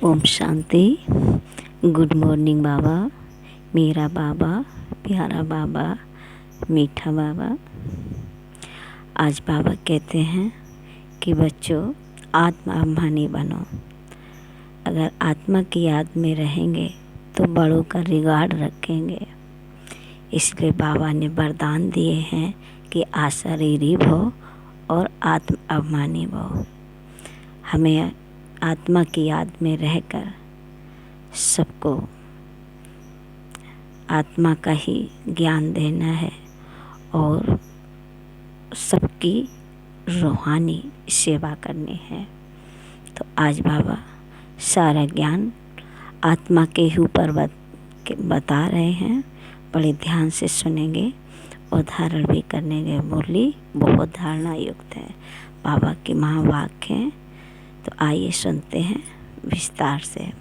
Om Shanti. Good morning बाबा, मेरा बाबा, प्यारा बाबा, मीठा बाबा। आज बाबा कहते हैं कि बच्चों आत्माभिमानी बनो। अगर आत्मा की याद में रहेंगे तो बड़ों का रिगार्ड रखेंगे। इसलिए बाबा ने वरदान दिए हैं कि अशरीरी भव और आत्म अभिमानी भव। हमें आत्मा की याद में रहकर सबको आत्मा का ही ज्ञान देना है और सबकी रूहानी सेवा करनी है। तो आज बाबा सारा ज्ञान आत्मा के ही ऊपर बता रहे हैं। बड़े ध्यान से सुनेंगे और धारण भी करने के। मुरली बहुत धारणा युक्त है, बाबा की महावाक्य हैं। तो आइए सुनते हैं विस्तार से।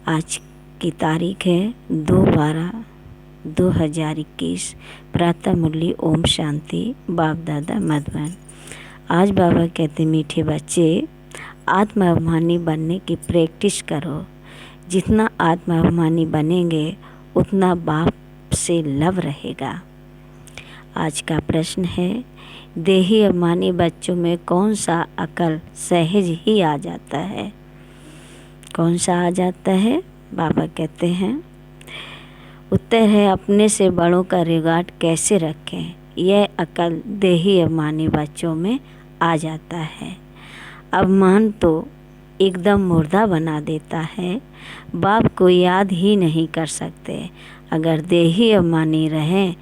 आज की तारीख है 2/12/2021। प्रातः मुरली ओम शांति, बाप दादा मधुबन। आज बाबा कहते मीठे बच्चे आत्माभिमानी बनने की प्रैक्टिस करो। जितना आत्माभिमानी बनेंगे उतना बाप से लव रहेगा। आज का प्रश्न है, देही अभिमानी बच्चों में कौन सा अकल सहज ही आ जाता है? कौन सा आ जाता है? बाबा कहते हैं उत्तर है, अपने से बड़ों का रिगार्ड कैसे रखें। यह अकल देही अभिमानी बच्चों में आ जाता है। अभिमान तो एकदम मुर्दा बना देता है। बाप को याद ही नहीं कर सकते। अगर देही अभिमानी रहें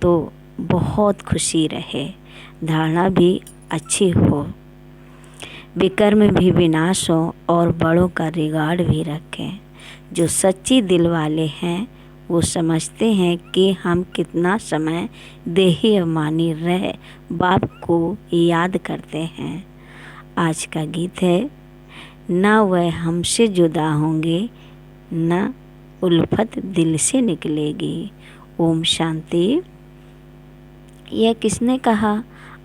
तो बहुत खुशी रहे, धारणा भी अच्छी हो, विकर्म भी विनाश हो और बड़ों का रिगार्ड भी रखें। जो सच्ची दिल वाले हैं वो समझते हैं कि हम कितना समय देही अभिमानी रह बाप को याद करते हैं। आज का गीत है, ना वह हमसे जुदा होंगे, ना उल्फत दिल से निकलेगी। ओम शांति। यह किसने कहा?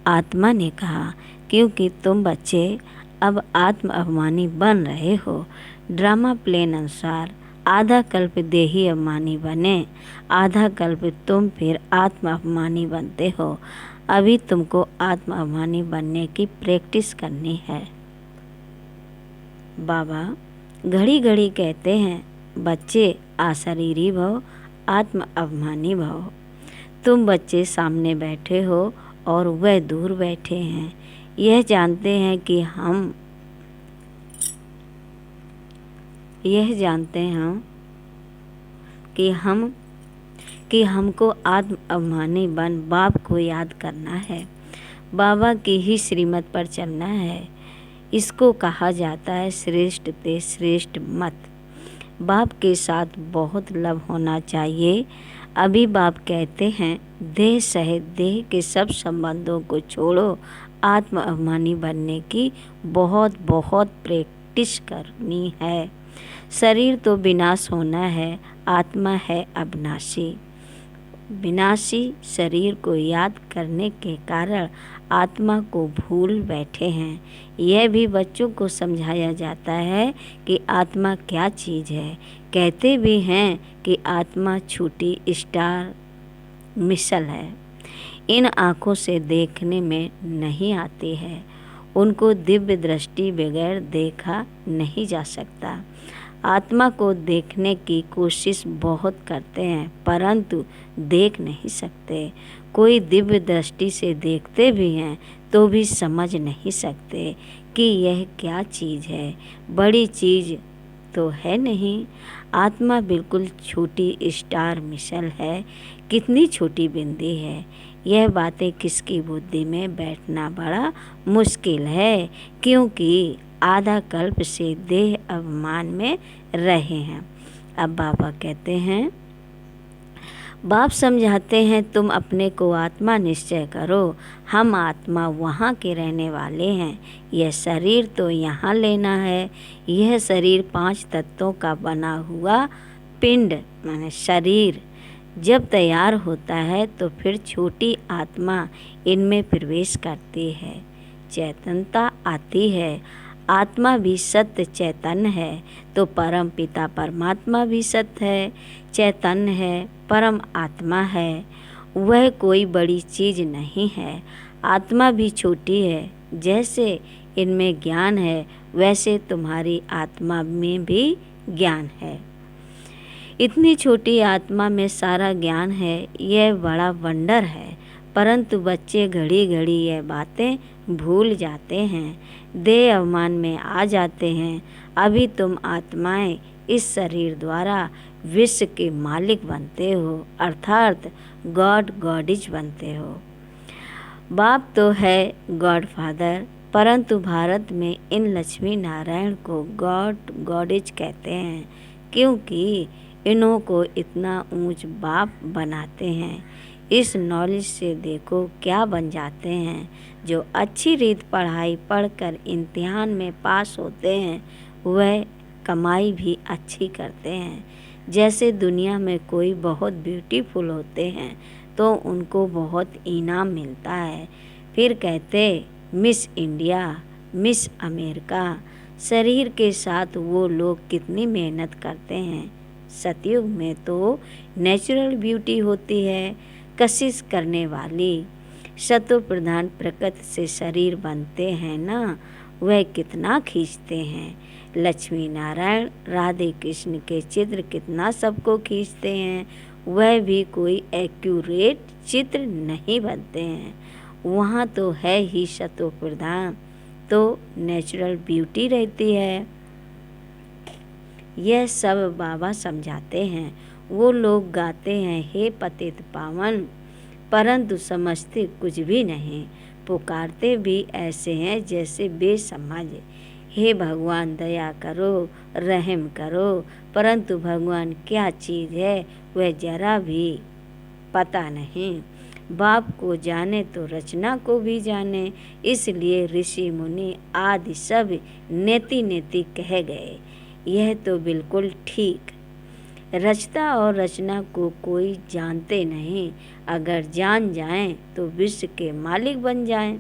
आत्मा ने कहा, क्योंकि तुम बच्चे अब आत्म अभिमानी बन रहे हो। ड्रामा प्लेन अनुसार आधा कल्प देही अभिमानी बने, आधा कल्प तुम फिर आत्म अभिमानी बनते हो। अभी तुमको आत्म अभिमानी बनने की प्रैक्टिस करनी है। बाबा घड़ी घड़ी कहते हैं, बच्चे अशरीरी भव, आत्म अभिमानी भव। तुम बच्चे सामने बैठे हो और वह दूर बैठे हैं। यह जानते हैं कि हमको आत्म अभिमानी बन बाप को याद करना है, बाबा की ही श्रीमत पर चलना है। इसको कहा जाता है श्रेष्ठ ते श्रेष्ठ मत। बाप के साथ बहुत लव होना चाहिए। अभी बाप कहते हैं, देह सहित देह के सब संबंधों को छोड़ो। आत्म अभिमानी बनने की बहुत बहुत प्रैक्टिस करनी है। शरीर तो विनाश होना है, आत्मा है अविनाशी। विनाशी शरीर को याद करने के कारण आत्मा को भूल बैठे हैं। यह भी बच्चों को समझाया जाता है कि आत्मा क्या चीज़ है। कहते भी हैं कि आत्मा छोटी स्टार मिसल है। इन आँखों से देखने में नहीं आती है। उनको दिव्य दृष्टि बगैर देखा नहीं जा सकता। आत्मा को देखने की कोशिश बहुत करते हैं परंतु देख नहीं सकते। कोई दिव्य दृष्टि से देखते भी हैं तो भी समझ नहीं सकते कि यह क्या चीज़ है। बड़ी चीज़ तो है नहीं। आत्मा बिल्कुल छोटी स्टार मिसल है। कितनी छोटी बिंदी है। यह बातें किसकी बुद्धि में बैठना बड़ा मुश्किल है, क्योंकि आधा कल्प से देह अभिमान में रहे हैं। अब बाबा कहते हैं, बाप समझाते हैं, तुम अपने को आत्मा निश्चय करो। हम आत्मा वहाँ के रहने वाले हैं। यह शरीर तो यहाँ लेना है। यह शरीर 5 तत्वों का बना हुआ पिंड माने शरीर जब तैयार होता है तो फिर छोटी आत्मा इनमें प्रवेश करती है, चेतनता आती है। आत्मा भी सत्य चैतन्य है तो परम पिता परमात्मा भी सत्य है, चैतन्य है, परम आत्मा है। वह कोई बड़ी चीज़ नहीं है। आत्मा भी छोटी है। जैसे इनमें ज्ञान है वैसे तुम्हारी आत्मा में भी ज्ञान है। इतनी छोटी आत्मा में सारा ज्ञान है, यह बड़ा वंडर है। परंतु बच्चे घड़ी घड़ी यह बातें भूल जाते हैं, देह अभिमान में आ जाते हैं। अभी तुम आत्माएं इस शरीर द्वारा विश्व के मालिक बनते हो, अर्थात गॉड गॉडिज बनते हो। बाप तो है गॉड फादर, परंतु भारत में इन लक्ष्मी नारायण को गॉड गॉडिज कहते हैं, क्योंकि इन्हों को इतना ऊंच बाप बनाते हैं। इस नॉलेज से देखो क्या बन जाते हैं। जो अच्छी रीत पढ़ाई पढ़कर इम्तिहान में पास होते हैं वह कमाई भी अच्छी करते हैं। जैसे दुनिया में कोई बहुत ब्यूटीफुल होते हैं तो उनको बहुत इनाम मिलता है, फिर कहते मिस इंडिया, मिस अमेरिका। शरीर के साथ वो लोग कितनी मेहनत करते हैं। सतयुग में तो नेचुरल ब्यूटी होती है, कशिश करने वाली। सत्व प्रधान प्रकृति से शरीर बनते हैं ना, वह कितना खींचते हैं। लक्ष्मी नारायण राधे कृष्ण के चित्र कितना सबको खींचते हैं। वह भी कोई एक्यूरेट चित्र नहीं बनते हैं। वहाँ तो है ही सत्व प्रधान, तो नेचुरल ब्यूटी रहती है। यह सब बाबा समझाते हैं। वो लोग गाते हैं हे पतित पावन, परंतु समझते कुछ भी नहीं। पुकारते भी ऐसे हैं जैसे बेसमझ। हे भगवान दया करो, रहम करो, परंतु भगवान क्या चीज़ है वह जरा भी पता नहीं। बाप को जाने तो रचना को भी जाने, इसलिए ऋषि मुनि आदि सब नेति नेति कह गए। यह तो बिल्कुल ठीक। रचता और रचना को कोई जानते नहीं। अगर जान जाएं तो विश्व के मालिक बन जाएं।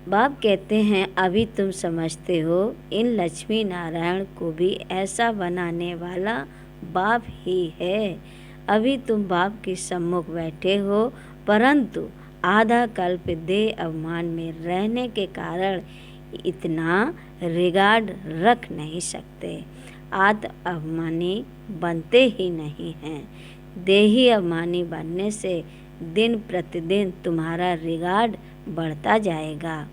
बाप कहते हैं अभी तुम समझते हो, इन लक्ष्मी नारायण को भी ऐसा बनाने वाला बाप ही है। अभी तुम बाप के सम्मुख बैठे हो, परंतु आधा कल्प देह अभिमान में रहने के कारण इतना रिगार्ड रख नहीं सकते। आत्म अभिमानी बनते ही नहीं हैं। देही अभिमानी बनने से दिन प्रतिदिन तुम्हारा रिगार्ड बढ़ता जाएगा।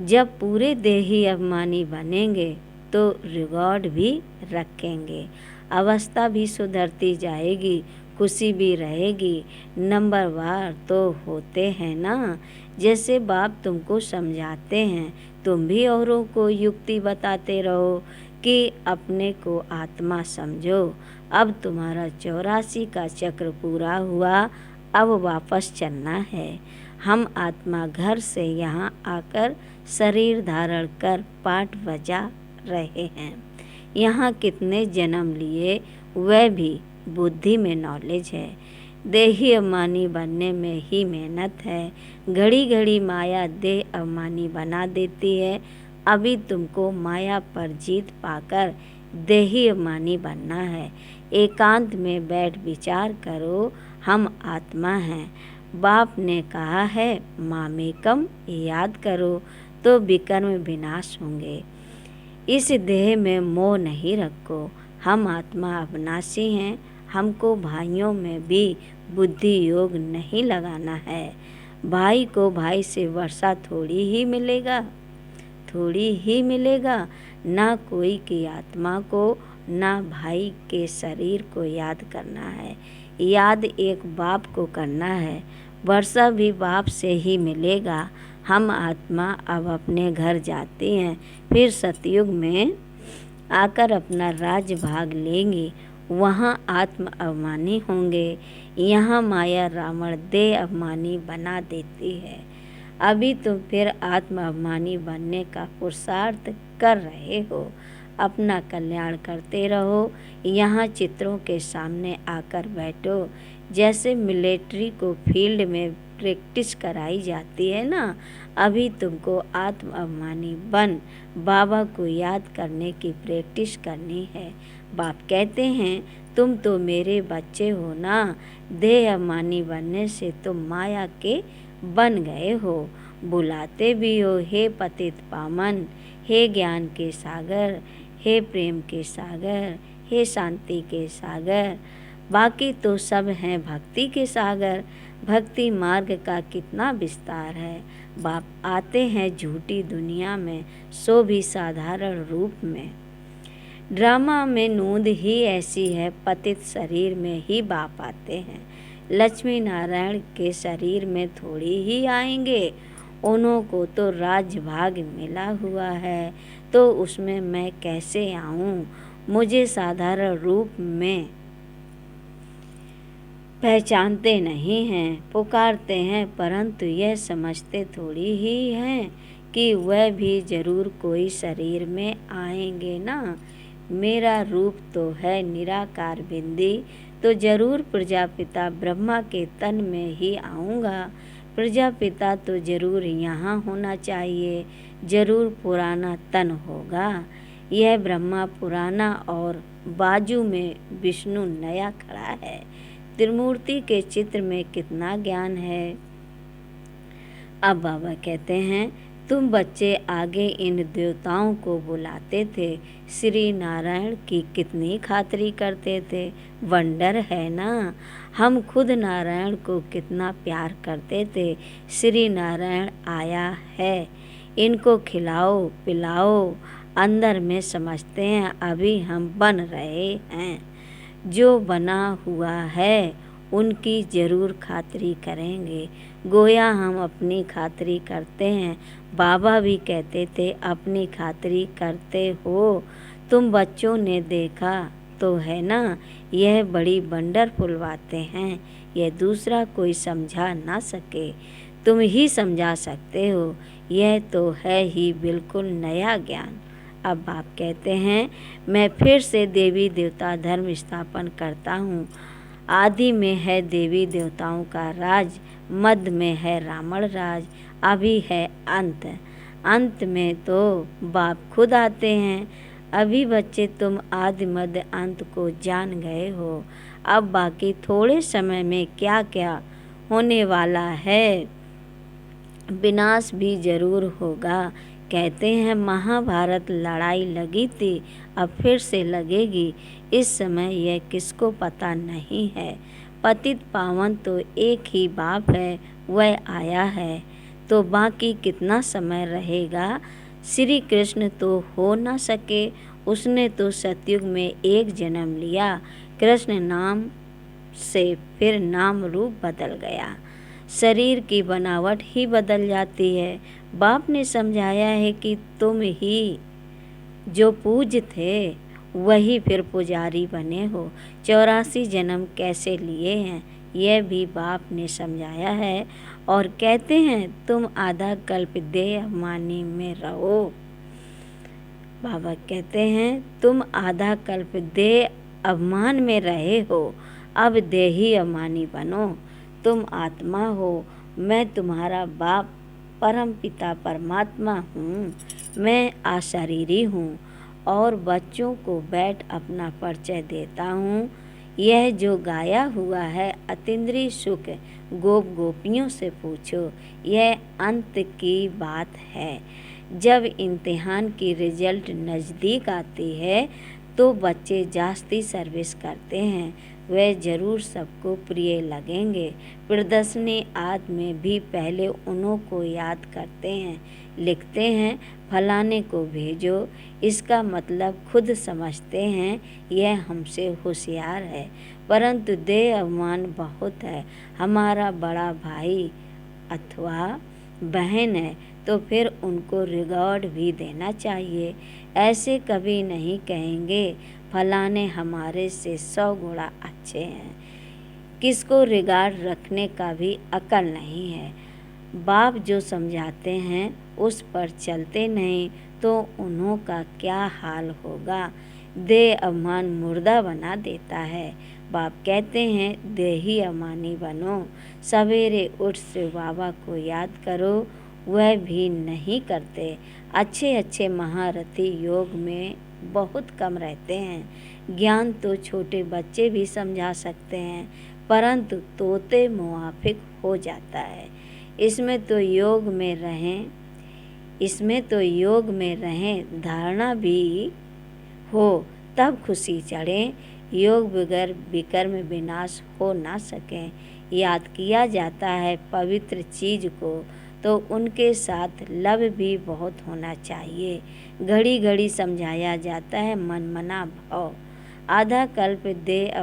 जब पूरे देही अभिमानी बनेंगे तो रिगार्ड भी रखेंगे, अवस्था भी सुधरती जाएगी, खुशी भी रहेगी। नंबरवार तो होते हैं ना। जैसे बाप तुमको समझाते हैं, तुम भी औरों को युक्ति बताते रहो कि अपने को आत्मा समझो। अब तुम्हारा 84 का चक्र पूरा हुआ, अब वापस चलना है। हम आत्मा घर से यहाँ आकर शरीर धारण कर पाठ बजा रहे हैं। यहाँ कितने जन्म लिए वह भी बुद्धि में नॉलेज है। देही अभिमानी बनने में ही मेहनत है। घड़ी घड़ी माया देह अभिमानी बना देती है। अभी तुमको माया पर जीत पाकर देही अभिमानी बनना है। एकांत में बैठ विचार करो, हम आत्मा हैं। बाप ने कहा है मामेकम याद करो तो विकर्म विनाश होंगे। इस देह में मोह नहीं रखो। हम आत्मा अविनाशी हैं। हमको भाइयों में भी बुद्धि योग नहीं लगाना है। भाई को भाई से वर्षा थोड़ी ही मिलेगा, थोड़ी ही मिलेगा। ना कोई की आत्मा को, ना भाई के शरीर को याद करना है। याद एक बाप को करना है। वर्षा भी बाप से ही मिलेगा। हम आत्मा अब अपने घर जाते हैं, फिर सतयुग में आकर अपना राज्य भाग लेंगे। वहाँ आत्म अभिमानी होंगे। यहाँ माया रावण देह अभिमानी बना देती है। अभी तुम फिर आत्म अभिमानी बनने का पुरुषार्थ कर रहे हो। अपना कल्याण करते रहो। यहाँ चित्रों के सामने आकर बैठो। जैसे मिलिट्री को फील्ड में प्रैक्टिस कराई जाती है ना, अभी तुमको आत्म अभिमानी बन बाबा को याद करने की प्रैक्टिस करनी है। बाप कहते हैं तुम तो मेरे बच्चे हो ना, देह अभिमानी बनने से तुम माया के बन गए हो। बुलाते भी हो हे पतित पावन, हे ज्ञान के सागर, हे प्रेम के सागर, हे शांति के सागर। बाकी तो सब हैं भक्ति के सागर। भक्ति मार्ग का कितना विस्तार है। बाप आते हैं झूठी दुनिया में, सो भी साधारण रूप में। ड्रामा में नूंद ही ऐसी है, पतित शरीर में ही बाप आते हैं। लक्ष्मी नारायण के शरीर में थोड़ी ही आएंगे, उन्हों को तो राज्य भाग मिला हुआ है, तो उसमें मैं कैसे आऊं। मुझे साधारण रूप में पहचानते नहीं हैं, पुकारते हैं, परंतु यह समझते थोड़ी ही हैं कि वह भी जरूर कोई शरीर में आएंगे ना। मेरा रूप तो है निराकार बिंदी, तो जरूर प्रजापिता ब्रह्मा के तन में ही आऊँगा। प्रजापिता तो जरूर यहाँ होना चाहिए, जरूर पुराना तन होगा। यह ब्रह्मा पुराना और बाजू में विष्णु नया खड़ा है। त्रिमूर्ति के चित्र में कितना ज्ञान है। अब बाबा कहते हैं तुम बच्चे आगे इन देवताओं को बुलाते थे, श्री नारायण की कितनी खातिरी करते थे। वंडर है ना, हम खुद नारायण को कितना प्यार करते थे। श्री नारायण आया है, इनको खिलाओ पिलाओ। अंदर में समझते हैं अभी हम बन रहे हैं, जो बना हुआ है उनकी जरूर खातिरी करेंगे। गोया हम अपनी खातिरी करते हैं। बाबा भी कहते थे अपनी खातिरी करते हो। तुम बच्चों ने देखा तो है ना, यह बड़ी वंडरफुल बातें हैं, यह दूसरा कोई समझा ना सके, तुम ही समझा सकते हो। यह तो है ही बिल्कुल नया ज्ञान। अब बाप कहते हैं मैं फिर से देवी देवता धर्म स्थापन करता हूँ। आदि में है देवी देवताओं का राज, मध्य में है रावण राज, अभी है अंत। अंत में तो बाप खुद आते हैं। अभी बच्चे तुम आदि मध्य अंत को जान गए हो। अब बाकी थोड़े समय में क्या क्या होने वाला है, विनाश भी जरूर होगा। कहते हैं महाभारत लड़ाई लगी थी, अब फिर से लगेगी। इस समय यह किसको पता नहीं है। पतित पावन तो एक ही बाप है, वह आया है, तो बाकी कितना समय रहेगा। श्री कृष्ण तो हो न सके, उसने तो सतयुग में एक जन्म लिया। कृष्ण नाम से फिर नाम रूप बदल गया, शरीर की बनावट ही बदल जाती है। बाप ने समझाया है कि तुम ही जो पूज्य थे वही फिर पुजारी बने हो। 84 जन्म कैसे लिए हैं यह भी बाप ने समझाया है। और कहते हैं तुम आधा कल्प देह अभिमानी में रहो। बाबा कहते हैं तुम आधा कल्प देह अभिमान में रहे हो, अब देही अभिमानी बनो। तुम आत्मा हो, मैं तुम्हारा बाप परम पिता परमात्मा हूँ, मैं अशरीरी हूँ और बच्चों को बैठ अपना परिचय देता हूँ। यह जो गाया हुआ है अतीन्द्रिय सुख गोप गोपियों से पूछो, यह अंत की बात है। जब इम्तिहान की रिजल्ट नज़दीक आती है तो बच्चे जास्ती सर्विस करते हैं, वे जरूर सबको प्रिय लगेंगे। प्रदर्शनी आदि में भी पहले उन्हों को याद करते हैं, लिखते हैं फलाने को भेजो। इसका मतलब खुद समझते हैं यह हमसे होशियार है, परंतु देह अभिमान बहुत है। हमारा बड़ा भाई अथवा बहन है तो फिर उनको रिवॉर्ड भी देना चाहिए। ऐसे कभी नहीं कहेंगे फलाने हमारे से 100 गुना अच्छे हैं। किसको रिगार्ड रखने का भी अकल नहीं है। बाप जो समझाते हैं उस पर चलते नहीं तो उन्हों का क्या हाल होगा। देह अभिमान मुर्दा बना देता है। बाप कहते हैं देही अमानी बनो, सवेरे उठ शिव बाबा को याद करो, वह भी नहीं करते। अच्छे अच्छे महारथी योग में बहुत कम रहते हैं। ज्ञान तो छोटे बच्चे भी समझा सकते हैं, परंतु तोते मुवाफिक हो जाता है। इसमें तो योग में रहें धारणा भी हो तब खुशी चढ़े। योग बगैर विकर्म विनाश हो ना सके। याद किया जाता है पवित्र चीज को तो उनके साथ लव भी बहुत होना चाहिए। घड़ी घड़ी समझाया जाता है मनमना भाव। आधा कल्प देह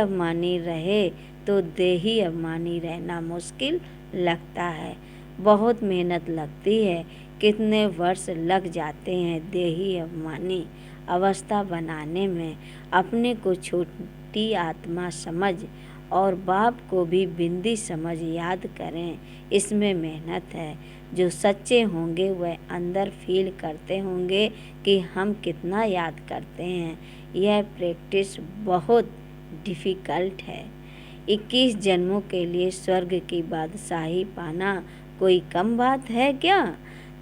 अभिमानी रहे तो देही अभिमानी रहना मुश्किल लगता है। बहुत मेहनत लगती है, कितने वर्ष लग जाते हैं देही अभिमानी अवस्था बनाने में। अपने को छोटी आत्मा समझ और बाप को भी बिंदी समझ याद करें, इसमें मेहनत है। जो सच्चे होंगे वह अंदर फील करते होंगे कि हम कितना याद करते हैं। यह प्रैक्टिस बहुत डिफ़िकल्ट है। 21 जन्मों के लिए स्वर्ग की बादशाही पाना कोई कम बात है क्या?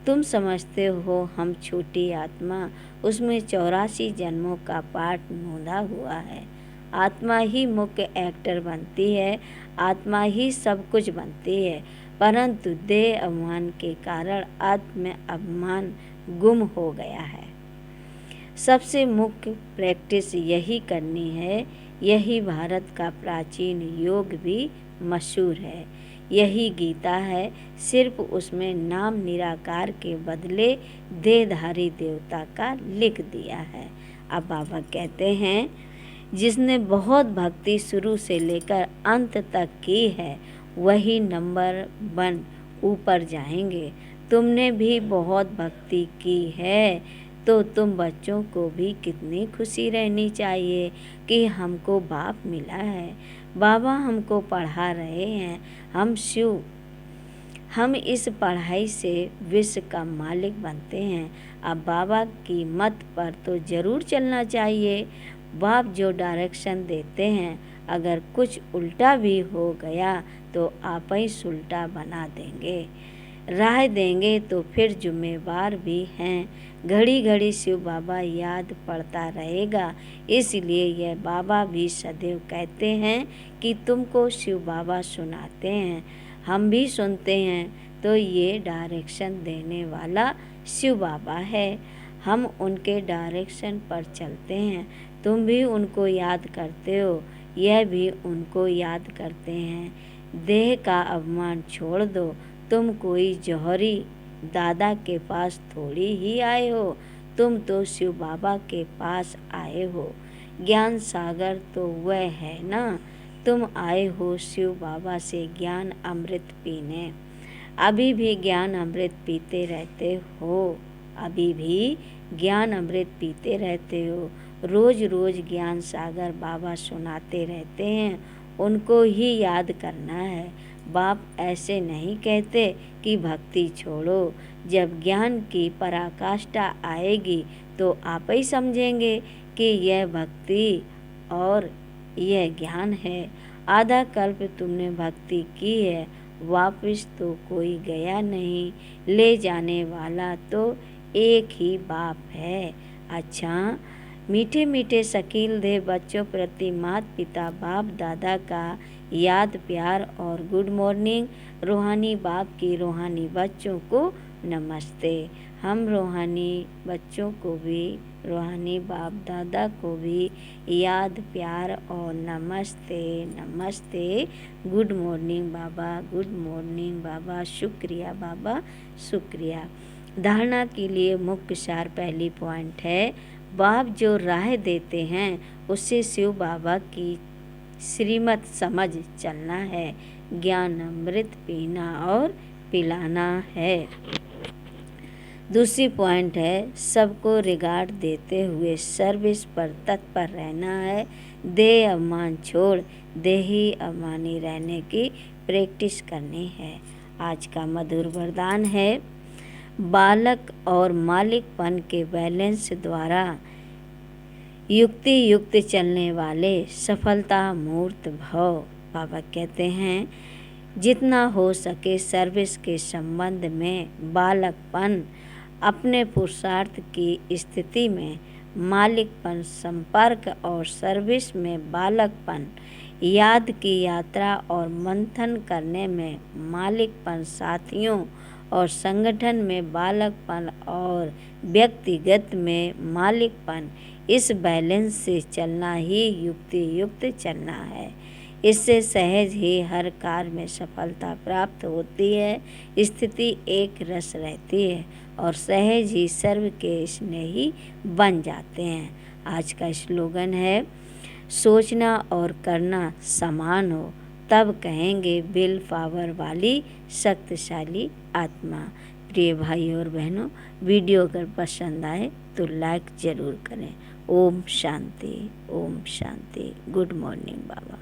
तुम समझते हो हम छोटी आत्मा, उसमें 84 जन्मों का पाठ मूंधा हुआ है। आत्मा ही मुख्य एक्टर बनती है, आत्मा ही सब कुछ बनती है, परंतु देह अभिमान के कारण आत्म अभिमान गुम हो गया है। सबसे मुख्य प्रैक्टिस यही करनी है। यही भारत का प्राचीन योग भी मशहूर है। यही गीता है, सिर्फ उसमें नाम निराकार के बदले देहधारी देवता का लिख दिया है। अब बाबा कहते हैं जिसने बहुत भक्ति शुरू से लेकर अंत तक की है वही नंबर 1 ऊपर जाएंगे। तुमने भी बहुत भक्ति की है तो तुम बच्चों को भी कितनी खुशी रहनी चाहिए कि हमको बाप मिला है, बाबा हमको पढ़ा रहे हैं। हम इस पढ़ाई से विश्व का मालिक बनते हैं। अब बाबा की मत पर तो ज़रूर चलना चाहिए। बाप जो डायरेक्शन देते हैं, अगर कुछ उल्टा भी हो गया तो आप ही सुलटा बना देंगे, राह देंगे तो फिर जिम्मेवार भी हैं। घड़ी घड़ी शिव बाबा याद पड़ता रहेगा। इसलिए यह बाबा भी सदैव कहते हैं कि तुमको शिव बाबा सुनाते हैं, हम भी सुनते हैं, तो ये डायरेक्शन देने वाला शिव बाबा है। हम उनके डायरेक्शन पर चलते हैं। तुम भी उनको याद करते हो, यह भी उनको याद करते हैं। देह का अभिमान छोड़ दो। तुम कोई जौहरी दादा के पास थोड़ी ही आए हो, तुम तो शिव बाबा के पास आए हो। ज्ञान सागर तो वह है ना, तुम आए हो शिव बाबा से ज्ञान अमृत पीने। अभी भी ज्ञान अमृत पीते रहते हो, अभी भी ज्ञान अमृत पीते रहते हो। रोज रोज ज्ञान सागर बाबा सुनाते रहते हैं, उनको ही याद करना है। बाप ऐसे नहीं कहते कि भक्ति छोड़ो। जब ज्ञान की पराकाष्ठा आएगी तो आप ही समझेंगे कि यह भक्ति और यह ज्ञान है। आधा कल्प तुमने भक्ति की है, वापस तो कोई गया नहीं, ले जाने वाला तो एक ही बाप है। अच्छा, मीठे मीठे शकील दे बच्चों प्रति माता पिता बाप दादा का याद प्यार और गुड मॉर्निंग। रूहानी बाप की रूहानी बच्चों को नमस्ते। हम रूहानी बच्चों को भी, रूहानी बाप दादा को भी याद प्यार और नमस्ते नमस्ते। गुड मॉर्निंग बाबा, गुड मॉर्निंग बाबा, शुक्रिया बाबा, शुक्रिया। धारणा के लिए मुख्य सार पहली पॉइंट है, बाप जो राह देते हैं उससे शिव बाबा की श्रीमत समझ चलना है। ज्ञान अमृत पीना और पिलाना है। दूसरी पॉइंट है, सबको रिगार्ड देते हुए सर्विस पर तत्पर रहना है। देह अभिमान छोड़ देही अभिमानी रहने की प्रैक्टिस करनी है। आज का मधुर वरदान है, बालक और मालिकपन के बैलेंस द्वारा युक्ति युक्त चलने वाले सफलता मूर्त भव। बाबा कहते हैं जितना हो सके सर्विस के संबंध में बालकपन, अपने पुरुषार्थ की स्थिति में मालिकपन, संपर्क और सर्विस में बालकपन, याद की यात्रा और मंथन करने में मालिकपन, साथियों और संगठन में बालकपन और व्यक्तिगत में मालिकपन, इस बैलेंस से चलना ही युक्ति युक्त चलना है। इससे सहज ही हर कार्य में सफलता प्राप्त होती है, स्थिति एक रस रहती है और सहज ही सर्व के स्नेही बन जाते हैं। आज का स्लोगन है सोचना और करना समान हो तब कहेंगे विल पावर वाली शक्तिशाली आत्मा। प्रिय भाइयों और बहनों, वीडियो अगर पसंद आए तो लाइक ज़रूर करें। ओम शांति, ओम शांति। गुड मॉर्निंग बाबा।